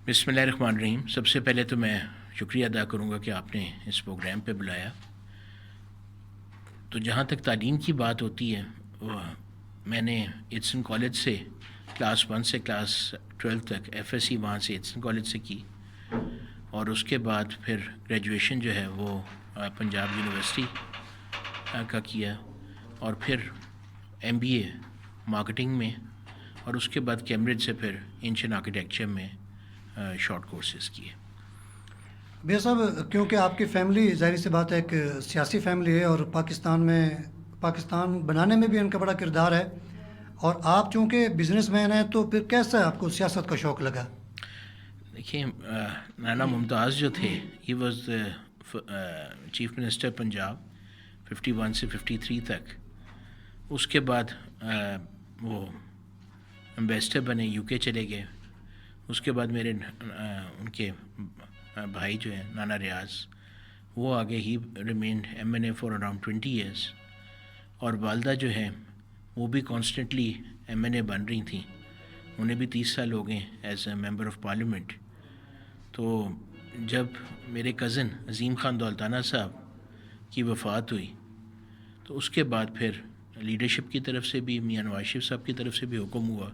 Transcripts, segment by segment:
بسم اللہ الرحمن الرحیم. سب سے پہلے تو میں شکریہ ادا کروں گا کہ آپ نے اس پروگرام پہ بلایا. تو جہاں تک تعلیم کی بات ہوتی ہے، میں نے ایٹسن کالج سے کلاس 1 سے کلاس 12 تک ایف ایس سی وہاں سے ایٹسن کالج سے کی، اور اس کے بعد پھر گریجویشن جو ہے وہ پنجاب یونیورسٹی کا کیا، اور پھر ایم بی اے مارکیٹنگ میں، اور اس کے بعد کیمبرج سے پھر انشین آرکیٹیکچر میں شارٹ کورسز کیے. بھیا صاحب، کیونکہ آپ کی فیملی ظاہر سی بات ہے ایک سیاسی فیملی ہے، اور پاکستان بنانے میں بھی ان کا بڑا کردار ہے، اور آپ چونکہ بزنس مین ہیں تو پھر کیسے آپ کو سیاست کا شوق لگا؟ دیکھیے، نانا ممتاز جو تھے، he was chief minister Punjab 51 سے 53 تک. اس کے بعد وہ امبیسڈر بنے، یو کے چلے گئے. اس کے بعد میرے ان کے بھائی جو ہیں نانا ریاض، وہ آگے ہی remained M N A for around 20 years. اور والدہ جو ہیں وہ بھی کانسٹنٹلی ایم این اے بن رہی تھیں، انہیں بھی 30 سال ہو گئے as a member of parliament. تو جب میرے کزن عظیم خان دولتانہ صاحب کی وفات ہوئی تو اس کے بعد پھر لیڈرشپ کی طرف سے بھی، میاں نواز شریف صاحب کی طرف سے بھی حکم ہوا،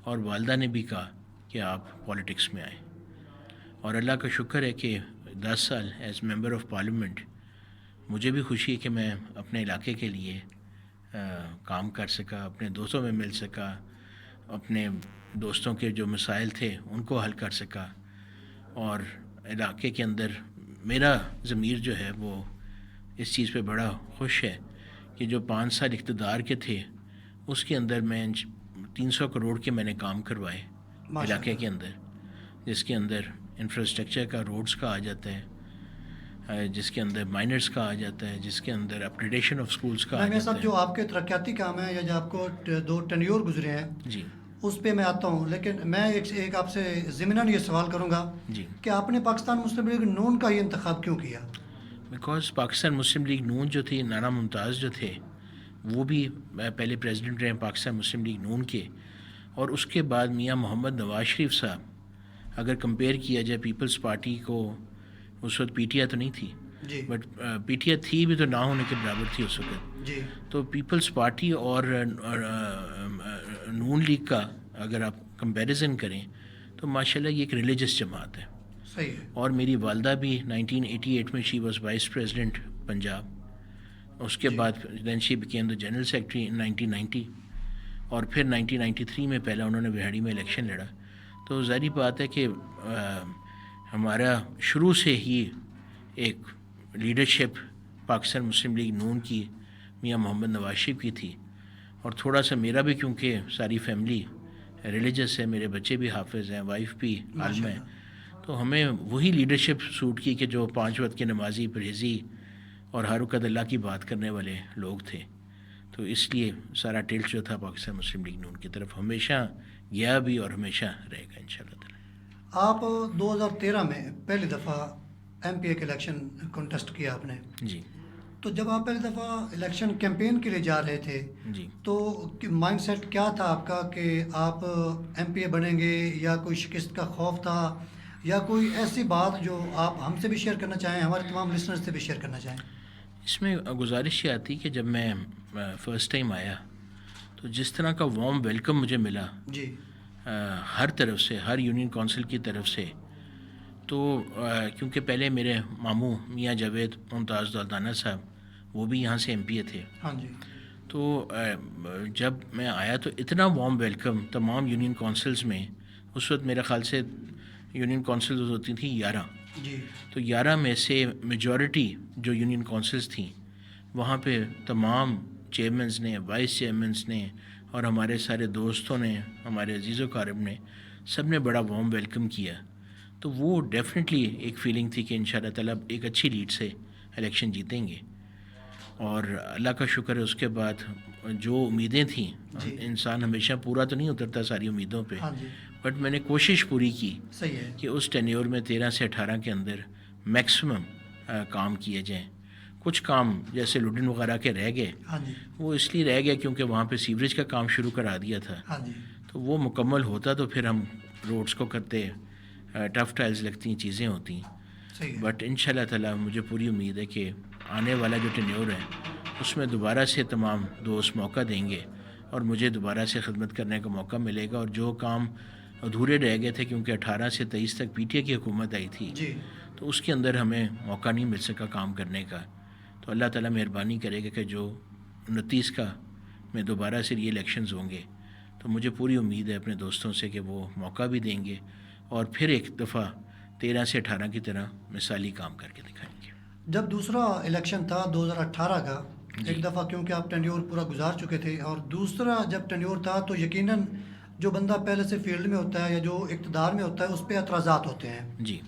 اور والدہ نے بھی کہا کہ آپ پالیٹکس میں آئیں. اور اللہ کا شکر ہے کہ 10 سال ایز ممبر آف پارلیمنٹ مجھے بھی خوشی ہے کہ میں اپنے علاقے کے لیے کام کر سکا، اپنے دوستوں میں مل سکا، اپنے دوستوں کے جو مسائل تھے ان کو حل کر سکا. اور علاقے کے اندر میرا ضمیر جو ہے وہ اس چیز پہ بڑا خوش ہے کہ جو 5 سال اقتدار کے تھے اس کے اندر میں 300 کروڑ کے میں نے کام کروائے علاقے کے اندر، جس کے اندر انفراسٹرکچر کا، روڈز کا آ جاتا ہے، جس کے اندر مائنرز کا آ جاتا ہے، جس کے اندر اپگریڈیشن آف سکولز کا آ میں جاتا صاحب ہے. جو آپ کے ترقیاتی کام ہیں یا جو آپ کو 2 ٹینیور گزرے ہیں جی اس پہ میں آتا ہوں، لیکن میں ایک آپ سے ضمناً یہ سوال کروں گا جی کہ آپ نے پاکستان مسلم لیگ نون کا یہ انتخاب کیوں کیا؟ بیکاز پاکستان مسلم لیگ نون جو تھی، نانا ممتاز جو تھے وہ بھی پہلے پریزیڈنٹ رہے پاکستان مسلم لیگ نون کے، اور اس کے بعد میاں محمد نواز شریف صاحب، اگر کمپیئر کیا جائے پیپلز پارٹی کو، اس وقت پی ٹی آئی تو نہیں تھی، جی بٹ پی ٹی آئی تھی بھی تو نہ ہونے کے برابر تھی اس وقت. جی تو پیپلز پارٹی اور نون لیگ کا اگر آپ کمپیریزن کریں تو ماشاءاللہ یہ ایک ریلیجس جماعت ہے. صحیح ہے. اور میری والدہ بھی 1988 میں she was vice president Punjab. اس کے بعد then she became the general secretary in 1990، اور پھر 1993 میں پہلا انہوں نے بہاڑی میں الیکشن لڑا. تو ظاہری بات ہے کہ ہمارا شروع سے ہی ایک لیڈرشپ پاکستان مسلم لیگ نون کی میاں محمد نواز شریف کی تھی، اور تھوڑا سا میرا بھی، کیونکہ ساری فیملی ریلیجس ہے، میرے بچے بھی حافظ ہیں، وائف بھی عالم ہے، تو ہمیں وہی لیڈرشپ سوٹ کی کہ جو 5 وقت کے نمازی، پرہیزی اور ہر وقت اللہ کی بات کرنے والے لوگ تھے. تو اس لیے سارا ٹلٹ جو تھا پاکستان مسلم لیگ نون کی طرف ہمیشہ گیا بھی اور ہمیشہ رہے گا انشاءاللہ تعالی. آپ 2013 میں پہلی دفعہ ایم پی اے کے الیکشن کنٹیسٹ کیا آپ نے. جی تو جب آپ پہلی دفعہ الیکشن کیمپین کے لیے جا رہے تھے جی تو مائنڈ سیٹ کیا تھا آپ کا کہ آپ ایم پی اے بنیں گے، یا کوئی شکست کا خوف تھا، یا کوئی ایسی بات جو آپ ہم سے بھی شیئر کرنا چاہیں، ہمارے تمام لسنرز سے بھی شیئر کرنا چاہیں؟ اس میں گزارش یہ آتی کہ جب میں فرسٹ ٹائم آیا تو جس طرح کا وارم ویلکم مجھے ملا جی ہر طرف سے، ہر یونین کونسل کی طرف سے. تو کیونکہ پہلے میرے ماموں میاں جاوید ممتاز دولتانہ صاحب وہ بھی یہاں سے ایم پی اے تھے. ہاں جی. تو جب میں آیا تو اتنا وارم ویلکم تمام یونین کونسلز میں. اس وقت میرے خیال سے یونین کونسلز ہوتی تھیں 11. جی تو 11 میں سے میجورٹی جو یونین کونسلز تھیں وہاں پہ تمام چیئرمینز نے، وائس چیئرمینز نے، اور ہمارے سارے دوستوں نے، ہمارے عزیز و قارب نے، سب نے بڑا وارم ویلکم کیا. تو وہ ڈیفینیٹلی ایک فیلنگ تھی کہ انشاءاللہ تعالیٰ ایک اچھی لیڈ سے الیکشن جیتیں گے. اور اللہ کا شکر ہے اس کے بعد جو امیدیں تھیں، انسان ہمیشہ پورا تو نہیں اترتا ساری امیدوں پہ، ہاں جی. بٹ میں نے کوشش پوری کی صحیح ہے. کہ اس ٹینیور میں 13 سے 18 کے اندر میکسیمم کام کیے جائیں. کچھ کام جیسے لڈن وغیرہ کے رہ گئے، ہاں جی. وہ اس لیے رہ گیا کیونکہ وہاں پہ سیوریج کا کام شروع کرا دیا تھا. ہاں جی. تو وہ مکمل ہوتا تو پھر ہم روڈز کو کرتے، ٹف ٹائلز لگتی ہیں، چیزیں ہوتی ہیں. صحیح ہے. بٹ ان شاء اللہ تعالیٰ مجھے پوری امید ہے کہ آنے والا جو ٹینیور ہے اس میں دوبارہ سے تمام دوست موقع دیں گے اور مجھے دوبارہ سے خدمت کرنے کا موقع ملے گا. اور جو کام ادھورے رہ گئے تھے کیونکہ 18 سے 23 تک پی ٹی اے کی حکومت آئی تھی، جی تو اس کے اندر ہمیں موقع نہیں مل سکا کام کرنے کا. تو اللہ تعالیٰ مہربانی کرے گا کہ جو 29 کا میں دوبارہ سے ری الیکشنز ہوں گے تو مجھے پوری امید ہے اپنے دوستوں سے کہ وہ موقع بھی دیں گے اور پھر ایک دفعہ 13 سے 18 کی طرح مثالی کام کر کے دکھائیں گے. جب دوسرا الیکشن تھا 2018 کا، جی. ایک دفعہ کیونکہ آپ ٹینیور پورا گزار چکے تھے، اور دوسرا جب ٹینیور تھا تو یقیناً جو بندہ پہلے سے فیلڈ میں ہوتا ہے یا جو اقتدار میں ہوتا ہے اس پہ اعتراضات ہوتے ہیں، جی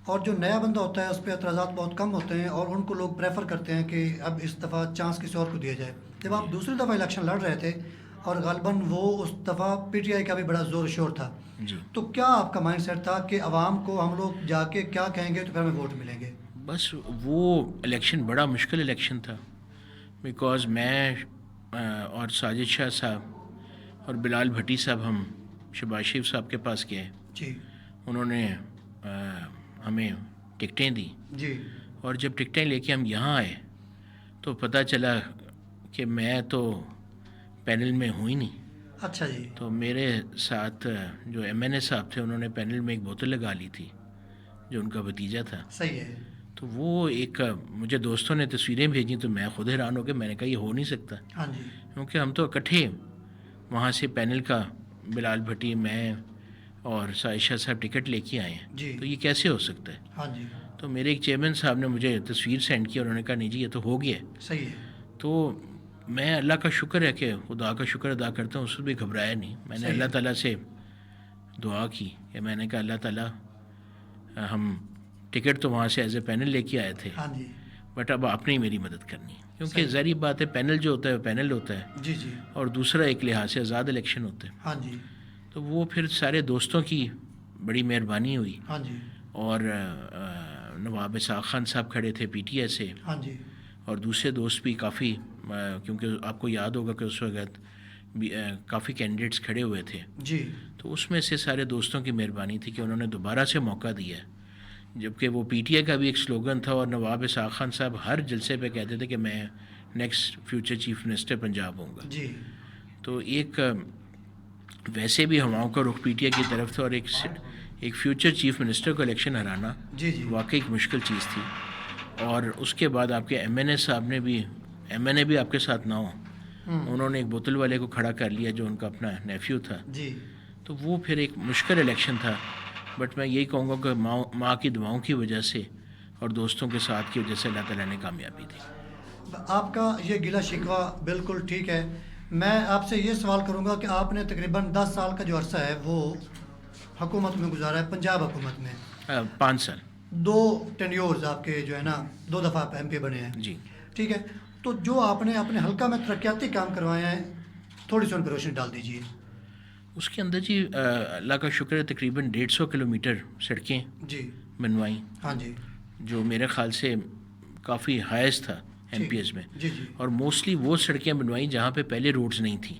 اور جو نیا بندہ ہوتا ہے اس پہ اعتراضات بہت کم ہوتے ہیں اور ان کو لوگ پریفر کرتے ہیں کہ اب اس دفعہ چانس کسی اور کو دیا جائے. جب آپ دوسری دفعہ الیکشن لڑ رہے تھے اور غالباً وہ اس دفعہ پی ٹی آئی کا بھی بڑا زور شور تھا، جی. تو کیا آپ کا مائنڈ سیٹ تھا کہ عوام کو ہم لوگ جا کے کیا کہیں گے تو پھر ہمیں ووٹ ملیں گے؟ بس وہ الیکشن بڑا مشکل الیکشن تھا، بیکاز میں اور ساجد شاہ صاحب اور بلال بھٹی صاحب ہم شہباز شریف صاحب کے پاس گئے. جی انہوں نے ہمیں ٹکٹیں دی، جی اور جب ٹکٹیں لے کے ہم یہاں آئے تو پتہ چلا کہ میں تو پینل میں ہوں ہی نہیں. اچھا جی. تو میرے ساتھ جو ایم این اے صاحب تھے انہوں نے پینل میں ایک بوتل لگا لی تھی جو ان کا بھتیجا تھا. صحیح ہے. تو وہ ایک مجھے دوستوں نے تصویریں بھیجیں تو میں خود حیران ہو گیا. میں نے کہا یہ ہو نہیں سکتا، ہاں جی. کیونکہ ہم تو اکٹھے وہاں سے پینل کا بلال بھٹی، میں اور سائشہ صاحب ٹکٹ لے کے آئے ہیں، جی. تو یہ کیسے ہو سکتا ہے؟ ہاں جی. تو میرے ایک چیئرمین صاحب نے مجھے تصویر سینڈ کی اور انہوں نے کہا نہیں جی یہ تو ہو گیا. صحیح ہے. تو میں اللہ کا شکر ہے کہ خدا کا شکر ادا کرتا ہوں، اس بھی گھبرایا نہیں. میں نے اللہ تعالیٰ سے دعا کی کہ میں نے کہا اللہ تعالیٰ ہم ٹکٹ تو وہاں سے ایز اے پینل لے کے آئے تھے، ہاں جی. بٹ اب آپ نے ہی میری مدد کرنی ہے، کیونکہ ظاہری بات ہے پینل جو ہوتا ہے وہ پینل ہوتا ہے، جی جی. اور دوسرا ایک لحاظ سے آزاد الیکشن ہوتا ہے. ہاں جی. تو وہ پھر سارے دوستوں کی بڑی مہربانی ہوئی، ہاں جی. اور نواب اسحاق خان صاحب کھڑے تھے پی ٹی آئی سے، ہاں جی. اور دوسرے دوست بھی کافی، کیونکہ آپ کو یاد ہوگا کہ اس وقت کافی کینڈیڈیٹس کھڑے ہوئے تھے. جی. تو اس میں سے سارے دوستوں کی مہربانی تھی کہ انہوں نے دوبارہ سے موقع دیا، جبکہ وہ پی ٹی آئی کا بھی ایک سلوگن تھا اور نواب اسحاق خان صاحب ہر جلسے پہ کہتے تھے کہ میں next future chief minister Punjab ہوں گا. جی. تو ایک ویسے بھی ہواؤں کا رخ پی ٹی آئی کی طرف تھا، اور ایک فیوچر چیف منسٹر کو الیکشن ہرانا جی جی. واقعی ایک مشکل چیز تھی. اور اس کے بعد آپ کے ایم این اے صاحب نے بھی، ایم این اے بھی آپ کے ساتھ نہ ہو، انہوں نے ایک بوتل والے کو کھڑا کر لیا جو ان کا اپنا نیفیو تھا. جی. تو وہ پھر ایک مشکل الیکشن تھا. بٹ میں یہی کہوں گا کہ ماں کی دعاؤں کی وجہ سے اور دوستوں کے ساتھ کی وجہ سے اللہ تعالیٰ نے کامیابی دی. آپ کا یہ گلہ شکوہ بالکل ٹھیک ہے. میں آپ سے یہ سوال کروں گا کہ آپ نے تقریباً 10 سال کا جو عرصہ ہے وہ حکومت میں گزارا ہے، پنجاب حکومت میں. 5 سال. 2 ٹینیورز آپ کے جو ہے نا، 2 دفعہ آپ ایم پی بنے ہیں. جی. ٹھیک ہے. تو جو آپ نے اپنے حلقہ میں ترقیاتی کام کروائے ہیں، تھوڑی سی ان پہ روشنی ڈال دیجیے. اس کے اندر جی اللہ کا شکر ہے تقریباً 150 کلومیٹر سڑکیں جی. بنوائیں، ہاں جی. جو میرے خیال سے کافی ہائیسٹ تھا ایم پی ایس میں. جی جی. اور موسٹلی وہ سڑکیں بنوائیں جہاں پہ پہلے روڈز نہیں تھیں.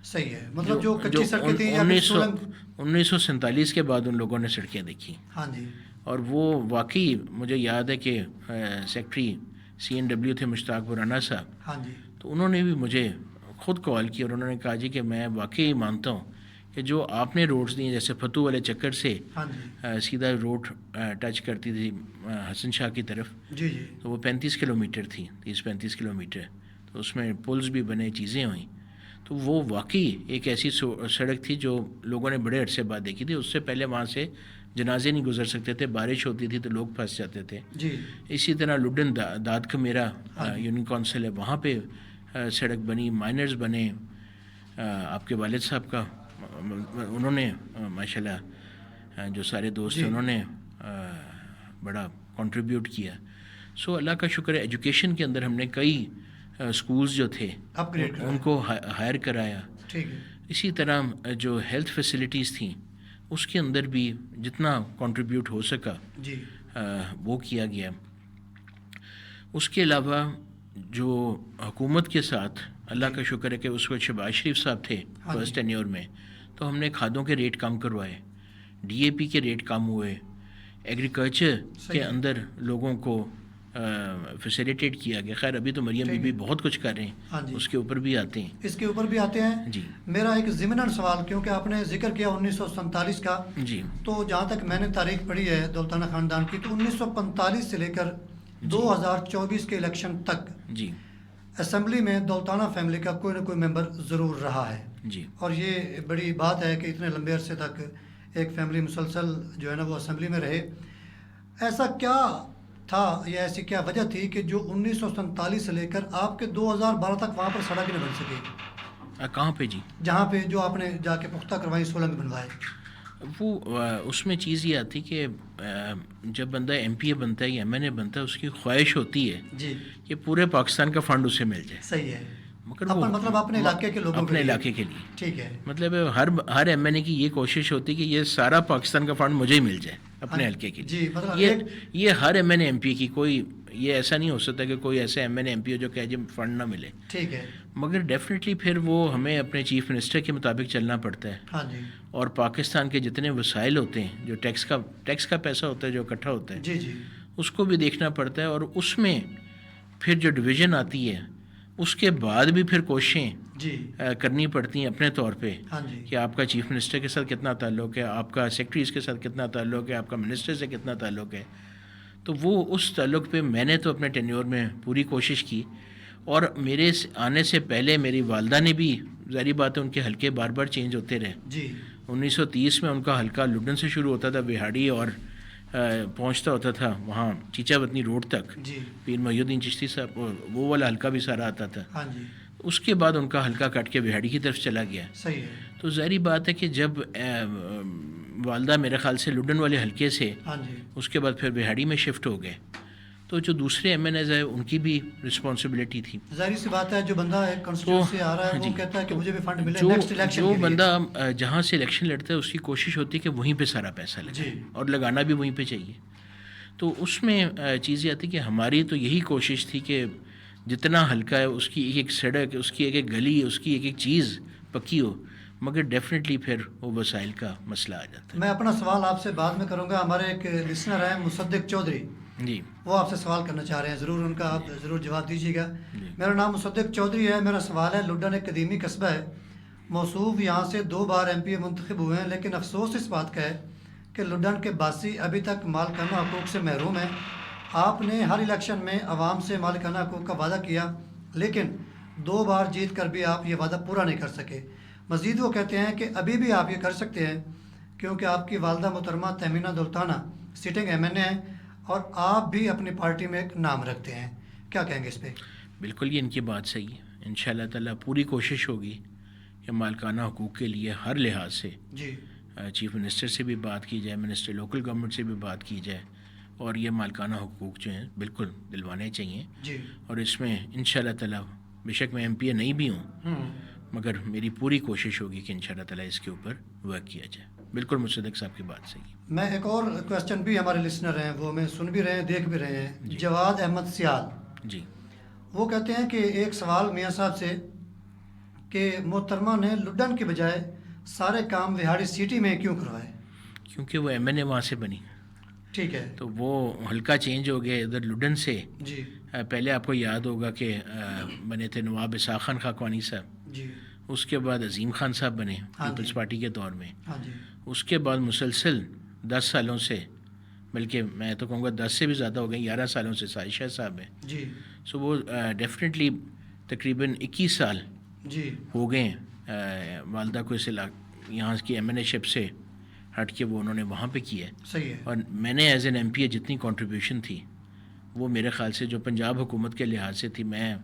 صحیح ہے. مطلب جو کچی سڑکیں تھیں یا 1947 کے بعد ان لوگوں نے سڑکیں دیکھی. ہاں جی. اور وہ واقعی مجھے یاد ہے کہ سیکٹری سی این ڈبلیو تھے مشتاق برانا صاحب. ہاں جی. تو انہوں نے بھی مجھے خود کال کی اور انہوں نے کہا جی کہ میں واقعی مانتا ہوں کہ جو آپ نے روڈز دی، جیسے فتو والے چکر سے ہاں جی. سیدھا روڈ ٹچ کرتی تھی حسن شاہ کی طرف، جی جی. تو وہ 35 کلومیٹر تھی، 30-35 کلومیٹر. تو اس میں پلز بھی بنے، چیزیں ہوئیں. تو وہ واقعی ایک ایسی سڑک تھی جو لوگوں نے بڑے عرصے بعد دیکھی تھی. اس سے پہلے وہاں سے جنازے نہیں گزر سکتے تھے، بارش ہوتی تھی تو لوگ پھنس جاتے تھے. جی. اسی طرح لڈن داد کا میرا یونین کونسل ہے، وہاں پہ سڑک بنی، مائنرز بنے. آپ کے والد صاحب کا انہوں نے ماشاءاللہ جو سارے دوست ہیں انہوں نے بڑا کنٹریبیوٹ کیا. سو اللہ کا شکر ہے ایجوکیشن کے اندر ہم نے کئی اسکولز جو تھے ان کو ہائر کرایا. ٹھیک ہے. اسی طرح جو ہیلتھ فیسلٹیز تھیں اس کے اندر بھی جتنا کنٹریبیوٹ ہو سکا جی وہ کیا گیا. اس کے علاوہ جو حکومت کے ساتھ اللہ کا شکر ہے کہ اس وقت شہباز شریف صاحب تھے فرسٹ ٹینیور میں، تو ہم نے کھادوں کے ریٹ کم کروائے، ڈی اے پی کے ریٹ کم ہوئے، ایگریکلچر کے اندر لوگوں کو فیسیلیٹیٹ کیا گیا. خیر ابھی تو مریم بی بی بہت کچھ کر رہے ہیں, اس کے اوپر بھی آتے ہیں. اس کے اوپر بھی آتے ہیں. جی میرا ایک ضمناً سوال, کیونکہ آپ نے ذکر کیا 1947 کا, جی تو جہاں تک میں نے تاریخ پڑھی ہے دولتانہ خاندان کی, تو 1945 سے لے کر 2024 کے الیکشن تک جی اسمبلی میں دولتانہ فیملی کا کوئی نہ کوئی ممبر ضرور رہا ہے. جی اور یہ بڑی بات ہے کہ اتنے لمبے عرصے تک ایک فیملی مسلسل جو ہے نا وہ اسمبلی میں رہے. ایسا کیا تھا یا ایسی کیا وجہ تھی کہ جو 1947 سے لے کر آپ کے 2012 تک وہاں پر سڑک نہیں بن سکی؟ کہاں پہ جی؟ جہاں پہ جو آپ نے جا کے پختہ کروائی 16 میں بنوائے. وہ اس میں چیز یہ آتی کہ جب بندہ ایم پی اے بنتا ہے یا ایم این اے بنتا ہے, اس کی خواہش ہوتی ہے جی کہ پورے پاکستان کا فنڈ اسے مل جائے. صحیح ہے. مگر وہ مطلب اپنے علاقے کے لوگوں اپنے علاقے کے لیے, ٹھیک ہے. مطلب ہر ایم این اے کی یہ کوشش ہوتی کہ یہ سارا پاکستان کا فنڈ مجھے ہی مل جائے اپنے حلقے کے لیے. جی مطلب یہ ہر M N A M P کی کوئی, یہ ایسا نہیں ہو سکتا کہ کوئی ایسا M N A M P ہو جو کہ جب فنڈ نہ ملے. ٹھیک ہے. مگر ڈیفینیٹلی پھر وہ ہمیں اپنے چیف منسٹر کے مطابق چلنا پڑتا ہے. ہاں جی. اور پاکستان کے جتنے وسائل ہوتے ہیں, جو ٹیکس کا پیسہ ہوتا ہے جو اکٹھا ہوتا ہے, جی جی اس کو بھی دیکھنا پڑتا ہے. اور اس میں پھر جو ڈویژن آتی ہے اس کے بعد بھی پھر کوششیں جی کرنی پڑتی ہیں اپنے طور پہ, ہاں جی کہ آپ کا چیف منسٹر کے ساتھ کتنا تعلق ہے, آپ کا سیکرٹریز کے ساتھ کتنا تعلق ہے, آپ کا منسٹر سے کتنا تعلق ہے. تو وہ اس تعلق پہ میں نے تو اپنے ٹینیور میں پوری کوشش کی. اور میرے آنے سے پہلے میری والدہ نے بھی, ظاہری بات ہے ان کے حلقے بار بار چینج ہوتے رہے. جی 1930 میں ان کا حلقہ لڈن سے شروع ہوتا تھا, بہاڑی, اور پہنچتا ہوتا تھا وہاں چیچا وطنی روڈ تک. جی پیر محی الدین چشتی صاحب, وہ والا حلقہ بھی سارا آتا تھا. ہاں جی اس کے بعد ان کا حلقہ کٹ کے بہاڑی کی طرف چلا گیا. صحیح ہے. تو ظاہری بات ہے کہ جب والدہ میرے خیال سے لڈن والے حلقے سے ہاں جی اس کے بعد پھر بہاڑی میں شفٹ ہو گئے, تو جو دوسرے ایم این ایز ہے ان کی بھی رسپانسبلٹی تھی. ظاہر سی بات ہے, جو بندہ ایک کنسٹیٹیوشن سے آ رہا ہے وہ کہتا ہے کہ مجھے بھی فنڈ ملے نیکسٹ الیکشن جو کے لیے. بندہ جہاں سے الیکشن لڑتا ہے اس کی کوشش ہوتی ہے کہ وہیں پہ سارا پیسہ لگے, جی اور لگانا بھی وہیں پہ چاہیے. تو اس میں چیز یہ آتی کہ ہماری تو یہی کوشش تھی کہ جتنا حلقہ ہے اس کی ایک ایک سڑک, اس کی ایک ایک گلی, اس کی ایک ایک چیز پکی ہو. مگر ڈیفینیٹلی پھر وہ وسائل کا مسئلہ آ جاتا ہے. میں اپنا سوال آپ سے بعد میں کروں گا. ہمارے ایک لسنر ہیں مصدق چودھری, جی وہ آپ سے سوال کرنا چاہ رہے ہیں, ضرور ان کا آپ ضرور جواب دیجیے گا. میرا نام مصدق چودھری ہے. میرا سوال ہے, لڈن ایک قدیمی قصبہ ہے, موصوف یہاں سے 2 بار ایم پی اے منتخب ہوئے ہیں, لیکن افسوس اس بات کا ہے کہ لڈن کے باسی ابھی تک مالکانہ حقوق سے محروم ہیں. آپ نے ہر الیکشن میں عوام سے مالکانہ حقوق کا وعدہ کیا, لیکن 2 بار جیت کر بھی آپ یہ وعدہ پورا نہیں کر سکے. مزید وہ کہتے ہیں کہ ابھی بھی آپ یہ کر سکتے ہیں, کیونکہ آپ کی والدہ محترمہ Tehmina Daultana sitting M N A ہیں, اور آپ بھی اپنی پارٹی میں ایک نام رکھتے ہیں. کیا کہیں گے اس پہ؟ بالکل, یہ ان کی بات صحیح ہے. ان شاء اللہ تعالیٰ پوری کوشش ہوگی کہ مالکانہ حقوق کے لیے ہر لحاظ سے جی چیف منسٹر سے بھی بات کی جائے, منسٹر لوکل گورنمنٹ سے بھی بات کی جائے, اور یہ مالکانہ حقوق جو ہیں بالکل دلوانے چاہیے. جی اور اس میں ان شاء اللہ تعالیٰ, بے شک میں ایم پی اے نہیں بھی ہوں, مگر میری پوری کوشش ہوگی کہ ان شاء اللہ تعالیٰ اس کے اوپر ورک کیا جائے. بالکل مصدق صاحب کی بات صحیح ہے. میں ایک اور کویسچن بھی ہمارے لسنر ہیں, وہ ہمیں سن بھی رہے ہیں, دیکھ بھی رہے ہیں. جواد احمد سیال, جی وہ کہتے ہیں کہ ایک سوال میاں صاحب سے کہ محترمہ نے لڈن کے بجائے سارے کام وہاڑی سٹی میں کیوں کروائے؟ کیونکہ وہ ایم این اے وہاں سے بنی. ٹھیک ہے. تو وہ حلقہ چینج ہو گیا ادھر لڈن سے. جی پہلے آپ کو یاد ہوگا کہ بنے تھے نواب اسحاق خان خاکوانی صاحب, جی اس کے بعد عظیم خان صاحب بنے ہاں جی. پیپلز پارٹی کے دور میں. ہاں جی اس کے بعد مسلسل 10 سالوں سے, بلکہ میں تو کہوں گا 10 سے بھی زیادہ ہو گئے, 11 سالوں سے سائشہ صاحب ہیں. جی سو وہ ڈیفینیٹلی تقریباً 21 سال جی ہو گئے والدہ کو اس یہاں کی ایم این اے شپ سے ہٹ کے وہ انہوں نے وہاں پہ کیا ہے. صحیح ہے. اور میں نے ایز این ایم پی اے جتنی کنٹریبیوشن تھی وہ میرے خیال سے جو پنجاب حکومت کے لحاظ سے تھی, میں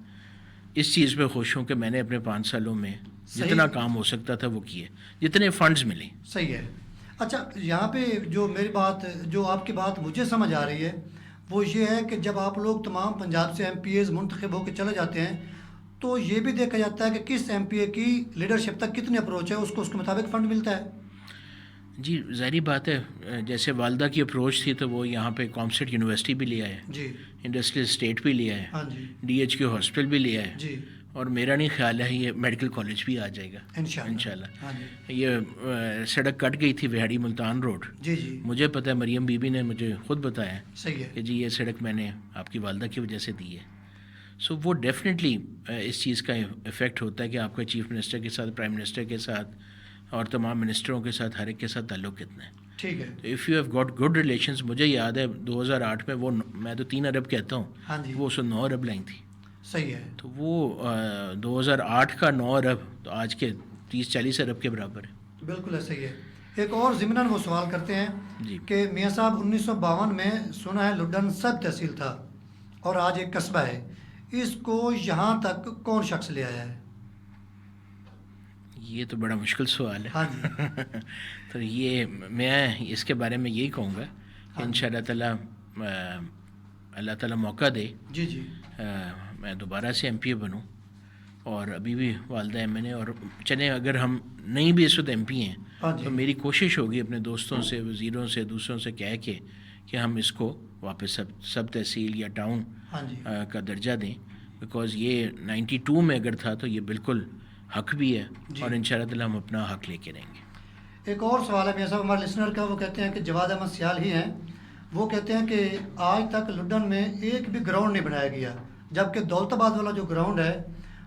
اس چیز پہ خوش ہوں کہ میں نے اپنے 5 سالوں میں جتنا کام ہو سکتا تھا وہ کیے, جتنے فنڈز ملے. صحیح ہے. اچھا, یہاں پہ جو میری بات, جو آپ کی بات مجھے سمجھ آ رہی ہے وہ یہ ہے کہ جب آپ لوگ تمام پنجاب سے ایم پی ایز منتخب ہو کے چلے جاتے ہیں تو یہ بھی دیکھا جاتا ہے کہ کس ایم پی اے کی لیڈرشپ تک کتنی اپروچ ہے, اس کو اس کے مطابق فنڈ ملتا ہے. جی ظاہری بات ہے, جیسے والدہ کی اپروچ تھی تو وہ یہاں پہ کامسٹ یونیورسٹی بھی لیا ہے, جی انڈسٹریل اسٹیٹ بھی لیا ہے, ہاں جی ڈی ایچ کیو ہاسپٹل بھی لیا ہے, جی اور میرا نہیں خیال ہے یہ میڈیکل کالج بھی آ جائے گا انشاءاللہ۔ انشاءاللہ۔ ہاں جی یہ سڑک کٹ گئی تھی وہاڑی ملتان روڈ، جی جی مجھے پتہ ہے، مریم بی بی نے مجھے خود بتایا صحیح ہے کہ جی یہ سڑک میں نے آپ کی والدہ کی وجہ سے دی ہے۔ سو وہ ڈیفینیٹلی اس چیز کا افیکٹ ہوتا ہے کہ آپ کا چیف منسٹر کے ساتھ، پرائم منسٹر کے ساتھ اور تمام منسٹروں کے ساتھ، ہر ایک کے ساتھ تعلق کتنا ہے۔ ٹھیک ہے تو if you have got good relations, مجھے یاد ہے 2008 میں وہ میں تو 3 ارب کہتا ہوں، ہاں جی وہ 9 ارب لائیں تھی، صحیح ہے تو وہ 2008 کا 9 ارب تو آج کے 30-40 ارب کے برابر ہے۔ بالکل ہے، صحیح ہے۔ ایک اور ضمناً وہ سوال کرتے ہیں جی کہ میاں صاحب 1952 میں سنا ہے لڈن سب تحصیل تھا اور آج ایک قصبہ ہے، اس کو یہاں تک کون شخص لے آیا ہے؟ یہ تو بڑا مشکل سوال ہے۔ ہاں جی تو یہ میں اس کے بارے میں یہی کہوں گا کہ ان شاء اللہ تعالیٰ اللہ تعالیٰ موقع دے جی جی میں دوبارہ سے ایم پی اے بنوں، اور ابھی بھی والدہ ایم این اے، اور چلیں اگر ہم نہیں بھی اس وقت ایم پی ہیں ہاں جی تو میری کوشش ہوگی اپنے دوستوں سے، وزیروں سے، دوسروں سے کہہ کے کہ ہم اس کو واپس سب تحصیل یا ٹاؤن ہاں جی کا درجہ دیں، بیکاز یہ 92 میں اگر تھا تو یہ بالکل حق بھی ہے، جی۔ اور ان شاء اللہ تعالیٰ ہم اپنا حق لے کے رہیں گے۔ ایک اور سوال ہے میاں صاحب ہمارے لسنر کا، وہ کہتے ہیں کہ جواد احمد سیال ہی ہیں، وہ کہتے ہیں کہ آج تک لڈن میں ایک بھی گراؤنڈ نہیں بنایا گیا، جبکہ دولت آباد والا جو گراؤنڈ ہے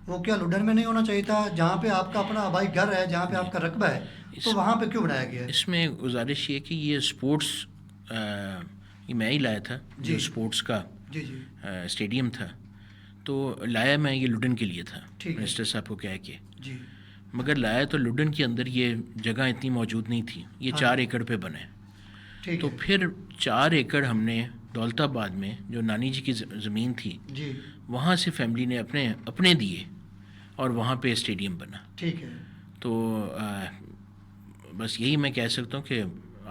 وہ کیا لڈن میں نہیں ہونا چاہیے تھا، جہاں پہ آپ کا اپنا آبائی گھر ہے، جہاں پہ آپ کا رقبہ ہے، تو وہاں پہ کیوں بنایا گیا ہے؟ اس میں گزارش یہ کہ یہ اسپورٹس یہ میں ہی لایا تھا، جی۔ جو اسپورٹس کا جی جی اسٹیڈیم تھا، تو لایا میں یہ لڈن کے لیے تھا، ٹھیک ہے۔ منسٹر صاحب کو کہہ کے، جی مگر لایا تو لڈن کے اندر یہ جگہ اتنی موجود نہیں تھی، یہ 4 ایکڑ پہ بنے، ٹھیک تو ہے پھر 4 ایکڑ ہم نے دولت آباد میں جو نانی جی کی زمین تھی جی وہاں سے فیملی نے اپنے دیے، اور وہاں پہ اسٹیڈیم بنا۔ ٹھیک ہے تو بس یہی میں کہہ سکتا ہوں کہ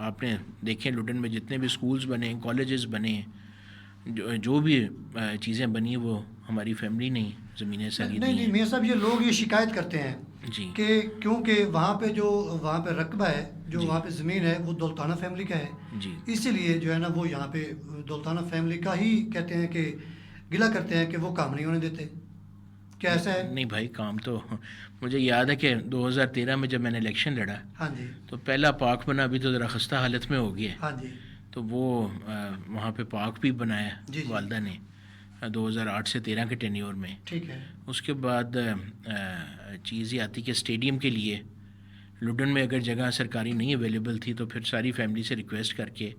آپ نے دیکھیں لڈن میں جتنے بھی اسکولز بنے، کالجز بنے، جو بھی چیزیں بنی وہ ہماری فیملی نے زمینیں ساری نہیں دی نہیں ہیں۔ میاں صاحب، یہ لوگ یہ شکایت کرتے ہیں جی کہ کیونکہ وہاں پہ رقبہ ہے، جو وہاں پہ زمین ہے وہ دولتانہ فیملی کا ہے، جی اسی لیے جو ہے نا وہ یہاں پہ دولتانہ فیملی کا ہی کہتے ہیں کہ گلہ کرتے ہیں کہ وہ کام نہیں ہونے دیتے، کیا ایسا ہے؟ نہیں بھائی، کام تو مجھے یاد ہے کہ 2013 میں جب میں نے الیکشن لڑا ہاں جی تو پہلا پارک بنا، ابھی تو ذرا خستہ حالت میں ہو گیا ہے، ہاں جی تو وہ وہاں پہ پارک بھی بنایا جی جی۔ والدہ نے 2008 سے 13 کے ٹینیور میں۔ ٹھیک ہے اس کے بعد چیز یہ آتی کہ اسٹیڈیم کے لیے لڈن میں اگر جگہ سرکاری نہیں اویلیبل تھی تو پھر ساری فیملی سے ریکویسٹ کر کے